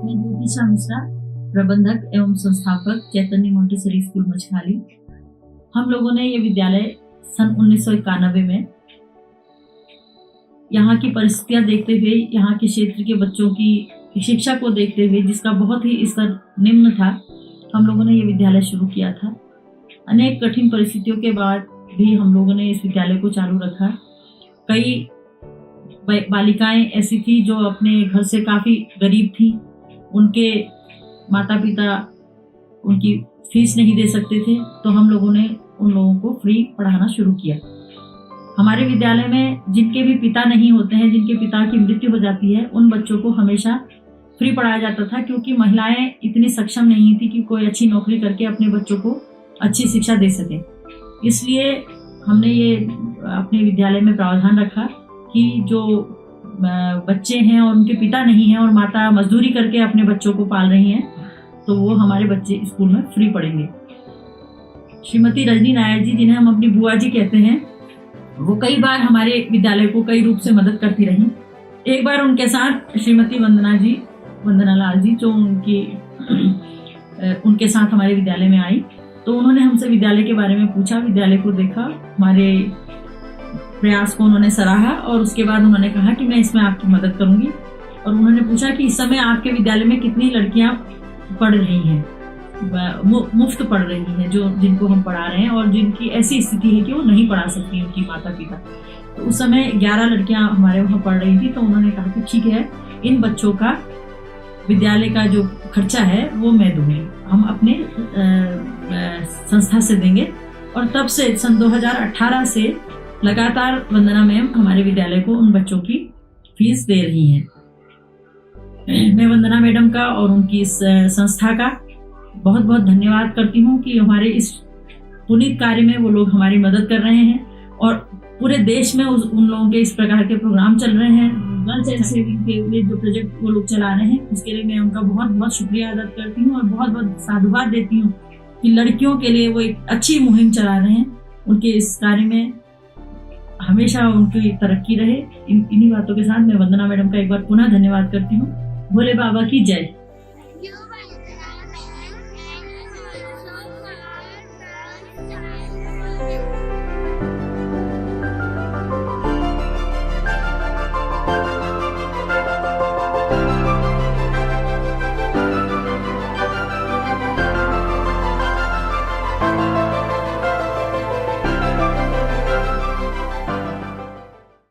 मैं ज्योतिषा मिश्रा, प्रबंधक एवं संस्थापक चैतन्य मोंटेसरी स्कूल मछखाली। हम लोगों ने ये विद्यालय सन 1991 में यहाँ की परिस्थितियां देखते हुए, यहाँ के क्षेत्र के बच्चों की शिक्षा को देखते हुए, जिसका बहुत ही स्तर निम्न था, हम लोगों ने ये विद्यालय शुरू किया था। अनेक कठिन परिस्थितियों के बाद भी हम लोगों ने इस विद्यालय को चालू रखा। कई बालिकाएं ऐसी थी जो अपने घर से काफ़ी गरीब थी, उनके माता पिता उनकी फीस नहीं दे सकते थे, तो हम लोगों ने उन लोगों को फ्री पढ़ाना शुरू किया। हमारे विद्यालय में जिनके भी पिता नहीं होते हैं, जिनके पिता की मृत्यु हो जाती है, उन बच्चों को हमेशा फ्री पढ़ाया जाता था, क्योंकि महिलाएं इतनी सक्षम नहीं थी कि कोई अच्छी नौकरी करके अपने बच्चों को अच्छी शिक्षा दे सके। इसलिए हमने ये अपने विद्यालय में प्रावधान रखा कि जो बच्चे हैं और उनके पिता नहीं हैं और माता मजदूरी करके अपने बच्चों को पाल रही हैं, तो वो हमारे बच्चे स्कूल में फ्री पढ़ेंगे। श्रीमती रजनी नायर जी, जिन्हें हम अपनी बुआ जी कहते हैं, वो कई बार हमारे विद्यालय को कई रूप से मदद करती रहीं। एक बार उनके साथ श्रीमती वंदना लाल जी, जो उनके साथ हमारे विद्यालय में आई, तो उन्होंने हमसे विद्यालय के बारे में पूछा, विद्यालय को देखा, हमारे प्रयास को उन्होंने सराहा और उसके बाद उन्होंने कहा कि मैं इसमें आपकी मदद करूंगी। और उन्होंने पूछा कि इस समय आपके विद्यालय में कितनी लड़कियां पढ़ रही हैं, मुफ्त पढ़ रही हैं, जो जिनको हम पढ़ा रहे हैं और जिनकी ऐसी स्थिति है कि वो नहीं पढ़ा सकती उनकी माता पिता। तो उस समय 11 लड़कियां हमारे वहाँ पढ़ रही थी। तो उन्होंने कहा कि ठीक है, इन बच्चों का विद्यालय का जो खर्चा है वो मैं दूंगी, हम अपने संस्था से देंगे। और तब से सन 2018 से लगातार वंदना मैम हमारे विद्यालय को उन बच्चों की फीस दे रही हैं। मैं वंदना मैडम का और उनकी इस संस्था का बहुत बहुत धन्यवाद करती हूँ कि हमारे इस पुनीत कार्य में वो लोग हमारी मदद कर रहे हैं और पूरे देश में उन लोगों के इस प्रकार के प्रोग्राम चल रहे हैं। गर्ल चाइल्ड सेविंग के लिए जो प्रोजेक्ट वो लोग चला रहे हैं, उसके लिए मैं उनका बहुत बहुत शुक्रिया अदा करती हूँ और बहुत बहुत साधुवाद देती हूँ कि लड़कियों के लिए वो एक अच्छी मुहिम चला रहे हैं। उनके इस कार्य में हमेशा उनकी तरक्की रहे। इन्हीं बातों के साथ मैं वंदना मैडम का एक बार पुनः धन्यवाद करती हूँ। भोले बाबा की जय।